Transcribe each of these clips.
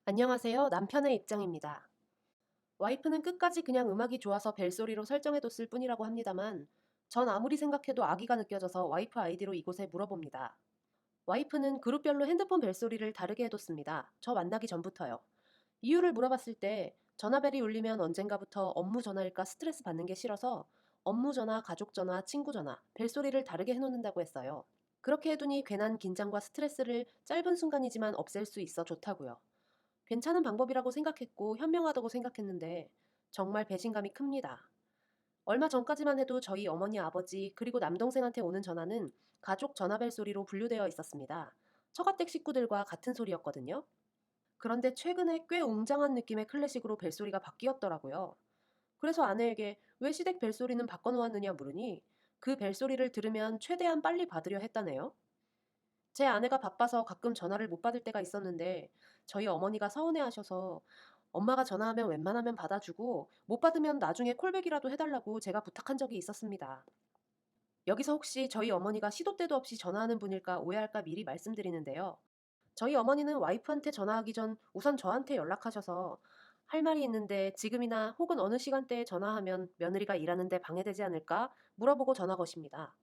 안녕하세요. 남편의 입장입니다. 와이프는 끝까지 그냥 음악이 좋아서 벨소리로 설정해뒀을 뿐이라고 합니다만, 전 아무리 생각해도 악의가 느껴져서 와이프 아이디로 이곳에 물어봅니다. 와이프는 그룹별로 핸드폰 벨소리를 다르게 해뒀습니다. 저 만나기 전부터요. 이유를 물어봤을 때 전화벨이 울리면 언젠가부터 업무 전화일까 스트레스 받는 게 싫어서 업무 전화, 가족 전화, 친구 전화, 벨소리를 다르게 해놓는다고 했어요. 그렇게 해두니 괜한 긴장과 스트레스를 짧은 순간이지만 없앨 수 있어 좋다고요. 괜찮은 방법이라고 생각했고 현명하다고 생각했는데 정말 배신감이 큽니다. 얼마 전까지만 해도 저희 어머니 아버지 그리고 남동생한테 오는 전화는 가족 전화벨 소리로 분류되어 있었습니다. 처가댁 식구들과 같은 소리였거든요. 그런데 최근에 꽤 웅장한 느낌의 클래식으로 벨소리가 바뀌었더라고요. 그래서 아내에게 왜 시댁 벨소리는 바꿔놓았느냐 물으니 그 벨소리를 들으면 최대한 빨리 받으려 했다네요. 제 아내가 바빠서 가끔 전화를 못 받을 때가 있었는데 저희 어머니가 서운해하셔서 엄마가 전화하면 웬만하면 받아주고 못 받으면 나중에 콜백이라도 해달라고 제가 부탁한 적이 있었습니다. 여기서 혹시 저희 어머니가 시도 때도 없이 전화하는 분일까 오해할까 미리 말씀드리는데요. 저희 어머니는 와이프한테 전화하기 전 우선 저한테 연락하셔서 할 말이 있는데 지금이나 혹은 어느 시간대에 전화하면 며느리가 일하는데 방해되지 않을까 물어보고 전화 거십니다.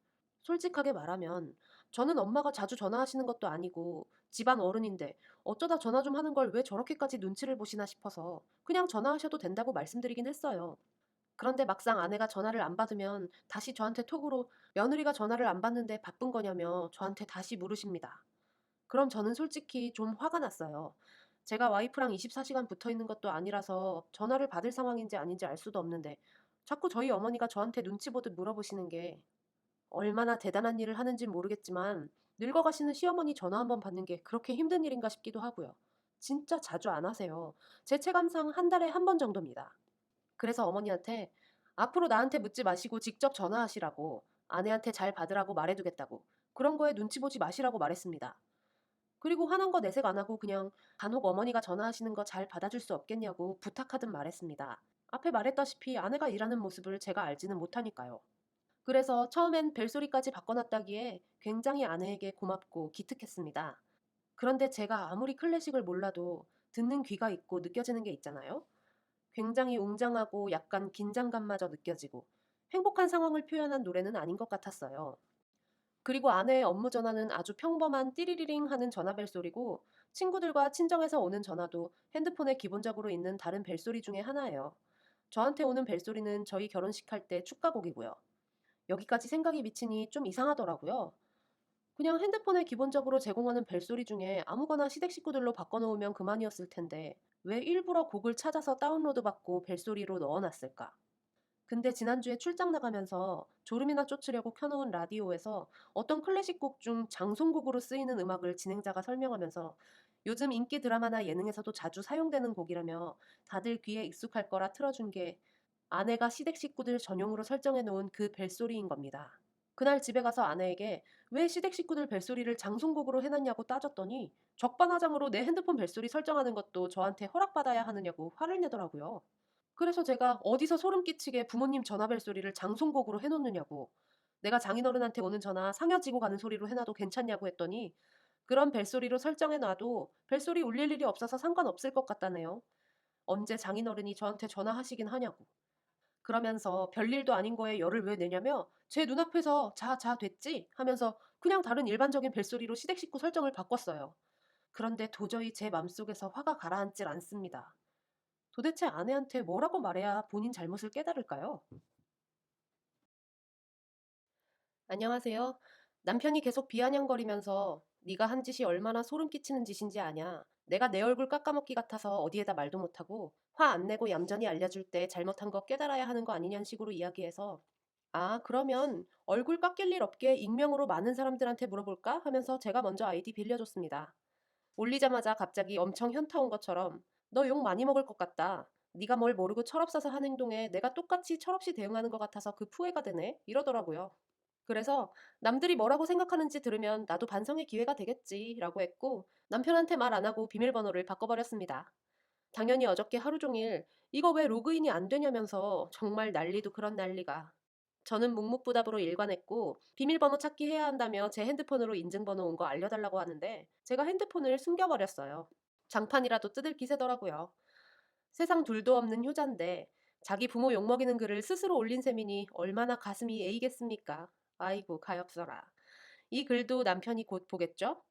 솔직하게 말하면 저는 엄마가 자주 전화하시는 것도 아니고 집안 어른인데 어쩌다 전화 좀 하는 걸 왜 저렇게까지 눈치를 보시나 싶어서 그냥 전화하셔도 된다고 말씀드리긴 했어요. 그런데 막상 아내가 전화를 안 받으면 다시 저한테 톡으로 며느리가 전화를 안 받는데 바쁜 거냐며 저한테 다시 물으십니다. 그럼 저는 솔직히 좀 화가 났어요. 제가 와이프랑 24시간 붙어 있는 것도 아니라서 전화를 받을 상황인지 아닌지 알 수도 없는데 자꾸 저희 어머니가 저한테 눈치 보듯 물어보시는 게 얼마나 대단한 일을 하는진 모르겠지만 늙어가시는 시어머니 전화 한번 받는 게 그렇게 힘든 일인가 싶기도 하고요. 진짜 자주 안 하세요. 제 체감상 한 달에 한 번 정도입니다. 그래서 어머니한테 앞으로 나한테 묻지 마시고 직접 전화하시라고 아내한테 잘 받으라고 말해두겠다고 그런 거에 눈치 보지 마시라고 말했습니다. 그리고 화난 거 내색 안 하고 그냥 간혹 어머니가 전화하시는 거 잘 받아줄 수 없겠냐고 부탁하듯 말했습니다. 앞에 말했다시피 아내가 일하는 모습을 제가 알지는 못하니까요. 그래서 처음엔 벨소리까지 바꿔놨다기에 굉장히 아내에게 고맙고 기특했습니다. 그런데 제가 아무리 클래식을 몰라도 듣는 귀가 있고 느껴지는 게 있잖아요. 굉장히 웅장하고 약간 긴장감마저 느껴지고 행복한 상황을 표현한 노래는 아닌 것 같았어요. 그리고 아내의 업무 전화는 아주 평범한 띠리리링 하는 전화 벨소리고 친구들과 친정에서 오는 전화도 핸드폰에 기본적으로 있는 다른 벨소리 중에 하나예요. 저한테 오는 벨소리는 저희 결혼식 할 때 축가곡이고요. 여기까지 생각이 미치니 좀 이상하더라고요. 그냥 핸드폰에 기본적으로 제공하는 벨소리 중에 아무거나 시댁 식구들로 바꿔놓으면 그만이었을 텐데 왜 일부러 곡을 찾아서 다운로드 받고 벨소리로 넣어놨을까? 근데 지난주에 출장 나가면서 졸음이나 쫓으려고 켜놓은 라디오에서 어떤 클래식 곡 중 장송곡으로 쓰이는 음악을 진행자가 설명하면서 요즘 인기 드라마나 예능에서도 자주 사용되는 곡이라며 다들 귀에 익숙할 거라 틀어준 게 아내가 시댁 식구들 전용으로 설정해 놓은 그 벨소리인 겁니다. 그날 집에 가서 아내에게 왜 시댁 식구들 벨소리를 장송곡으로 해놨냐고 따졌더니 적반하장으로 내 핸드폰 벨소리 설정하는 것도 저한테 허락받아야 하느냐고 화를 내더라고요. 그래서 제가 어디서 소름 끼치게 부모님 전화 벨소리를 장송곡으로 해놓느냐고 내가 장인어른한테 오는 전화 상여지고 가는 소리로 해놔도 괜찮냐고 했더니 그런 벨소리로 설정해놔도 벨소리 울릴 일이 없어서 상관없을 것 같다네요. 언제 장인어른이 저한테 전화하시긴 하냐고. 그러면서 별일도 아닌 거에 열을 왜 내냐며 제 눈앞에서 "자, 자 됐지?" 하면서 그냥 다른 일반적인 벨소리로 시댁 식구 설정을 바꿨어요. 그런데 도저히 제 맘속에서 화가 가라앉질 않습니다. 도대체 아내한테 뭐라고 말해야 본인 잘못을 깨달을까요? 안녕하세요. 남편이 계속 비아냥거리면서 네가 한 짓이 얼마나 소름 끼치는 짓인지 아냐. 내가 내 얼굴 깎아먹기 같아서 어디에다 말도 못하고 화 안 내고 얌전히 알려줄 때 잘못한 거 깨달아야 하는 거 아니냐는 식으로 이야기해서 아, 그러면 얼굴 깎일 일 없게 익명으로 많은 사람들한테 물어볼까? 하면서 제가 먼저 아이디 빌려줬습니다. 올리자마자 갑자기 엄청 현타 온 것처럼 너 욕 많이 먹을 것 같다. 네가 뭘 모르고 철없어서 한 행동에 내가 똑같이 철없이 대응하는 것 같아서 그 후회가 되네. 이러더라고요. 그래서 남들이 뭐라고 생각하는지 들으면 나도 반성의 기회가 되겠지라고 했고 남편한테 말 안 하고 비밀번호를 바꿔버렸습니다. 당연히 어저께 하루 종일 이거 왜 로그인이 안 되냐면서 정말 난리도 그런 난리가. 저는 묵묵부답으로 일관했고 비밀번호 찾기 해야 한다며 제 핸드폰으로 인증번호 온 거 알려달라고 하는데 제가 핸드폰을 숨겨버렸어요. 장판이라도 뜯을 기세더라고요. 세상 둘도 없는 효자인데 자기 부모 욕먹이는 글을 스스로 올린 셈이니 얼마나 가슴이 에이겠습니까? 아이고 가엾어라. 이 글도 남편이 곧 보겠죠?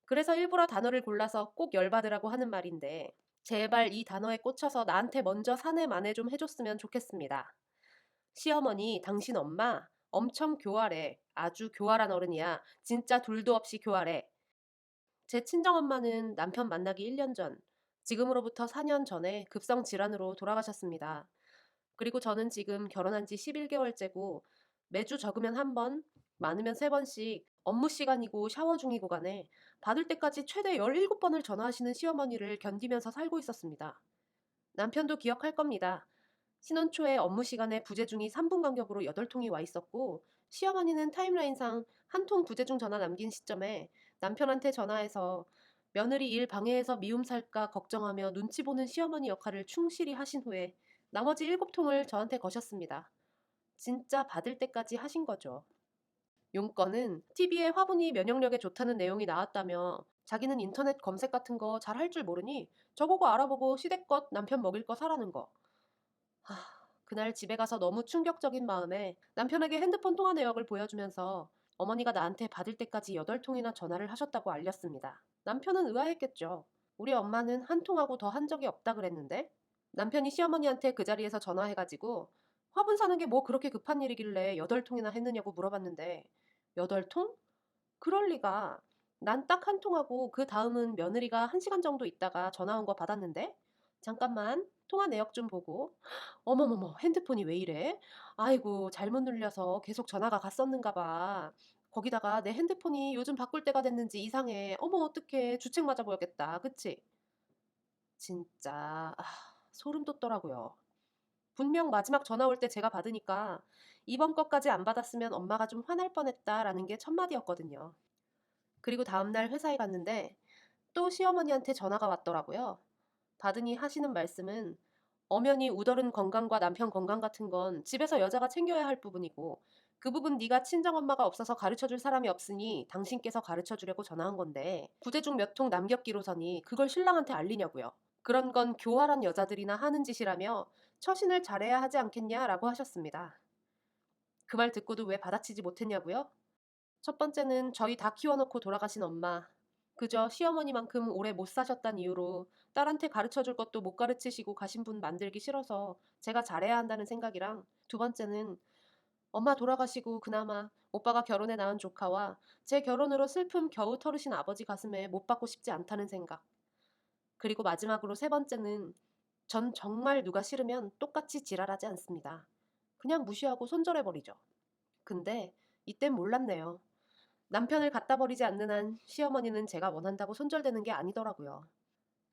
그래서 일부러 단어를 골라서 꼭 열받으라고 하는 말인데 제발 이 단어에 꽂혀서 나한테 먼저 사내 만회 좀 해줬으면 좋겠습니다. 시어머니, 당신 엄마 엄청 교활해. 아주 교활한 어른이야. 진짜 둘도 없이 교활해. 제 친정엄마는 남편 만나기 1년 전, 지금으로부터 4년 전에 급성 질환으로 돌아가셨습니다. 그리고 저는 지금 결혼한 지 11개월째고 매주 적으면 한 번, 많으면 3번씩 업무 시간이고 샤워 중이고 간에 받을 때까지 최대 17번을 전화하시는 시어머니를 견디면서 살고 있었습니다. 남편도 기억할 겁니다. 신혼 초에 업무 시간에 부재중이 3분 간격으로 8통이 와 있었고 시어머니는 타임라인상 한 통 부재중 전화 남긴 시점에 남편한테 전화해서 며느리 일 방해해서 미움 살까 걱정하며 눈치 보는 시어머니 역할을 충실히 하신 후에 나머지 7통을 저한테 거셨습니다. 진짜 받을 때까지 하신 거죠. 용건은 TV에 화분이 면역력에 좋다는 내용이 나왔다며 자기는 인터넷 검색 같은 거 잘 할 줄 모르니 저보고 알아보고 시댁것 남편 먹일 거 사라는 거. 하, 그날 집에 가서 너무 충격적인 마음에 남편에게 핸드폰 통화 내역을 보여주면서 어머니가 나한테 받을 때까지 8통이나 전화를 하셨다고 알렸습니다. 남편은 의아했겠죠. 우리 엄마는 한 통하고 더 한 적이 없다 그랬는데 남편이 시어머니한테 그 자리에서 전화해가지고 화분 사는 게 뭐 그렇게 급한 일이길래 8통이나 했느냐고 물어봤는데 8통? 그럴 리가. 난 딱 한 통하고 그 다음은 며느리가 1시간 정도 있다가 전화 온 거 받았는데 잠깐만 통화 내역 좀 보고 어머머머 핸드폰이 왜 이래? 아이고 잘못 눌려서 계속 전화가 갔었는가 봐. 거기다가 내 핸드폰이 요즘 바꿀 때가 됐는지 이상해. 어머 어떡해 주책 맞아 보였겠다. 그치? 진짜 소름 돋더라고요. 분명 마지막 전화 올 때 제가 받으니까 이번 것까지 안 받았으면 엄마가 좀 화날 뻔했다라는 게 첫 마디였거든요. 그리고 다음날 회사에 갔는데 또 시어머니한테 전화가 왔더라고요. 받으니 하시는 말씀은 엄연히 우덜은 건강과 남편 건강 같은 건 집에서 여자가 챙겨야 할 부분이고 그 부분 네가 친정엄마가 없어서 가르쳐줄 사람이 없으니 당신께서 가르쳐주려고 전화한 건데 부재중 몇 통 남겼기로서니 그걸 신랑한테 알리냐고요. 그런 건 교활한 여자들이나 하는 짓이라며 처신을 잘해야 하지 않겠냐라고 하셨습니다. 그 말 듣고도 왜 받아치지 못했냐고요? 첫 번째는 저희 다 키워놓고 돌아가신 엄마. 그저 시어머니만큼 오래 못 사셨단 이유로 딸한테 가르쳐줄 것도 못 가르치시고 가신 분 만들기 싫어서 제가 잘해야 한다는 생각이랑 두 번째는 엄마 돌아가시고 그나마 오빠가 결혼해 낳은 조카와 제 결혼으로 슬픔 겨우 털으신 아버지 가슴에 못 박고 싶지 않다는 생각. 그리고 마지막으로 세 번째는 전 정말 누가 싫으면 똑같이 지랄하지 않습니다. 그냥 무시하고 손절해버리죠. 근데 이땐 몰랐네요. 남편을 갖다 버리지 않는 한 시어머니는 제가 원한다고 손절되는 게 아니더라고요.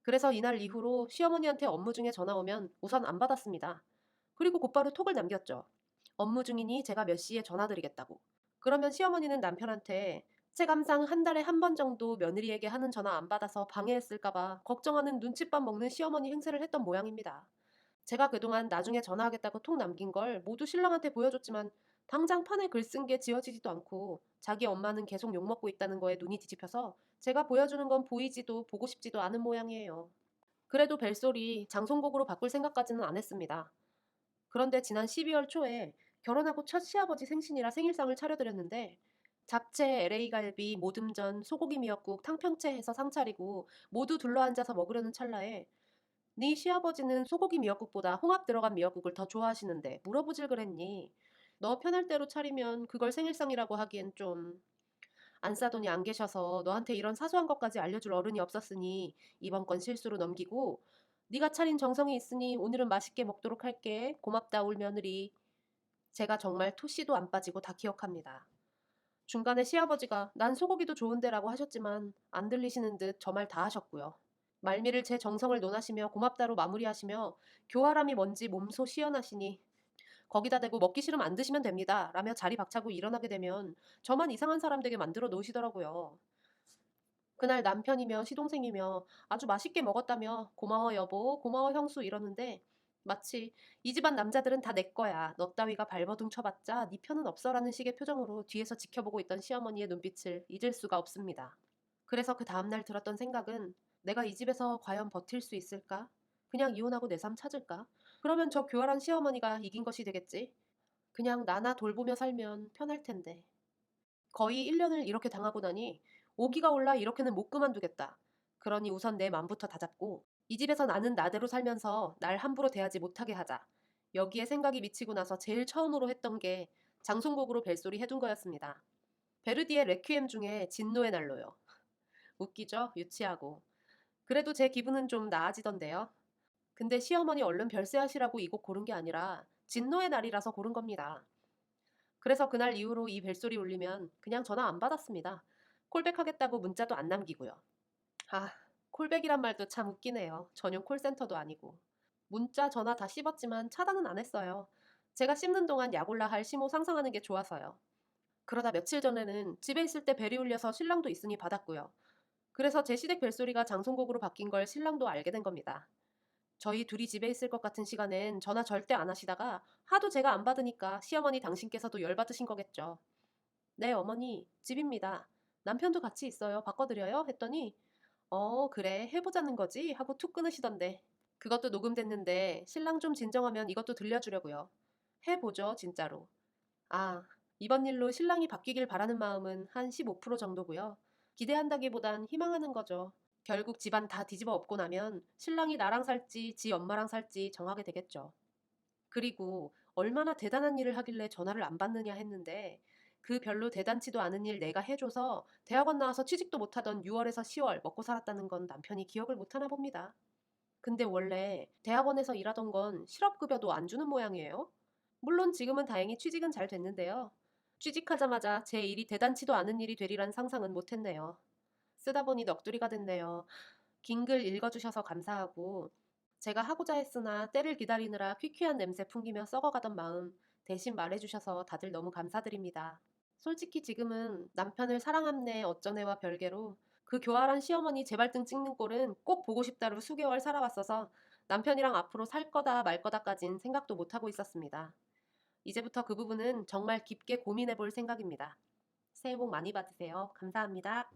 그래서 이날 이후로 시어머니한테 업무 중에 전화 오면 우선 안 받았습니다. 그리고 곧바로 톡을 남겼죠. 업무 중이니 제가 몇 시에 전화드리겠다고. 그러면 시어머니는 남편한테 체감상 한 달에 한 번 정도 며느리에게 하는 전화 안 받아서 방해했을까봐 걱정하는 눈칫밥 먹는 시어머니 행세를 했던 모양입니다. 제가 그동안 나중에 전화하겠다고 톡 남긴 걸 모두 신랑한테 보여줬지만 당장 판에 글 쓴 게 지워지지도 않고 자기 엄마는 계속 욕먹고 있다는 거에 눈이 뒤집혀서 제가 보여주는 건 보이지도 보고 싶지도 않은 모양이에요. 그래도 벨소리 장송곡으로 바꿀 생각까지는 안 했습니다. 그런데 지난 12월 초에 결혼하고 첫 시아버지 생신이라 생일상을 차려드렸는데 잡채, LA 갈비, 모듬전, 소고기 미역국, 탕평채 해서 상 차리고 모두 둘러앉아서 먹으려는 찰나에 네 시아버지는 소고기 미역국보다 홍합 들어간 미역국을 더 좋아하시는데 물어보질 그랬니? 너 편할 대로 차리면 그걸 생일상이라고 하기엔 좀 안 싸더니 안 계셔서 너한테 이런 사소한 것까지 알려줄 어른이 없었으니 이번 건 실수로 넘기고 네가 차린 정성이 있으니 오늘은 맛있게 먹도록 할게. 고맙다 울 며느리. 제가 정말 토씨도 안 빠지고 다 기억합니다. 중간에 시아버지가 난 소고기도 좋은데라고 하셨지만 안 들리시는 듯 저 말 다 하셨고요. 말미를 제 정성을 논하시며 고맙다로 마무리하시며 교활함이 뭔지 몸소 시연하시니 거기다 대고 먹기 싫으면 안 드시면 됩니다. 라며 자리 박차고 일어나게 되면 저만 이상한 사람 되게 만들어 놓으시더라고요. 그날 남편이며 시동생이며 아주 맛있게 먹었다며 고마워 여보, 고마워 형수 이러는데 마치 이 집안 남자들은 다 내 거야. 너 따위가 발버둥 쳐봤자 네 편은 없어라는 식의 표정으로 뒤에서 지켜보고 있던 시어머니의 눈빛을 잊을 수가 없습니다. 그래서 그 다음날 들었던 생각은 내가 이 집에서 과연 버틸 수 있을까? 그냥 이혼하고 내 삶 찾을까? 그러면 저 교활한 시어머니가 이긴 것이 되겠지. 그냥 나나 돌보며 살면 편할 텐데. 거의 1년을 이렇게 당하고 나니 오기가 올라 이렇게는 못 그만두겠다. 그러니 우선 내 맘부터 다잡고 이 집에서 나는 나대로 살면서 날 함부로 대하지 못하게 하자. 여기에 생각이 미치고 나서 제일 처음으로 했던 게 장송곡으로 벨소리 해둔 거였습니다. 베르디의 레퀴엠 중에 진노의 난로요. 웃기죠? 유치하고. 그래도 제 기분은 좀 나아지던데요. 근데 시어머니 얼른 별세하시라고 이 곡 고른 게 아니라 진노의 날이라서 고른 겁니다. 그래서 그날 이후로 이 벨소리 울리면 그냥 전화 안 받았습니다. 콜백하겠다고 문자도 안 남기고요. 아, 콜백이란 말도 참 웃기네요. 전용 콜센터도 아니고. 문자, 전화 다 씹었지만 차단은 안 했어요. 제가 씹는 동안 약올라 할 시모 상상하는 게 좋아서요. 그러다 며칠 전에는 집에 있을 때 벨이 울려서 신랑도 있으니 받았고요. 그래서 제 시댁 벨소리가 장송곡으로 바뀐 걸 신랑도 알게 된 겁니다. 저희 둘이 집에 있을 것 같은 시간엔 전화 절대 안 하시다가 하도 제가 안 받으니까 시어머니 당신께서도 열받으신 거겠죠. 네, 어머니, 집입니다. 남편도 같이 있어요. 바꿔드려요? 했더니, 그래, 해보자는 거지? 하고 툭 끊으시던데. 그것도 녹음됐는데 신랑 좀 진정하면 이것도 들려주려고요. 해보죠, 진짜로. 아, 이번 일로 신랑이 바뀌길 바라는 마음은 한 15% 정도고요. 기대한다기보단 희망하는 거죠. 결국 집안 다 뒤집어 엎고 나면 신랑이 나랑 살지 지 엄마랑 살지 정하게 되겠죠. 그리고 얼마나 대단한 일을 하길래 전화를 안 받느냐 했는데 그 별로 대단치도 않은 일 내가 해줘서 대학원 나와서 취직도 못하던 6월에서 10월 먹고 살았다는 건 남편이 기억을 못하나 봅니다. 근데 원래 대학원에서 일하던 건 실업급여도 안 주는 모양이에요. 물론 지금은 다행히 취직은 잘 됐는데요. 취직하자마자 제 일이 대단치도 않은 일이 되리란 상상은 못했네요. 쓰다 보니 넋두리가 됐네요. 긴 글 읽어주셔서 감사하고 제가 하고자 했으나 때를 기다리느라 퀴퀴한 냄새 풍기며 썩어가던 마음 대신 말해주셔서 다들 너무 감사드립니다. 솔직히 지금은 남편을 사랑함네 어쩌네와 별개로 그 교활한 시어머니 제발등 찍는 꼴은 꼭 보고 싶다로 수개월 살아왔어서 남편이랑 앞으로 살 거다 말 거다까진 생각도 못하고 있었습니다. 이제부터 그 부분은 정말 깊게 고민해 볼 생각입니다. 새해 복 많이 받으세요. 감사합니다.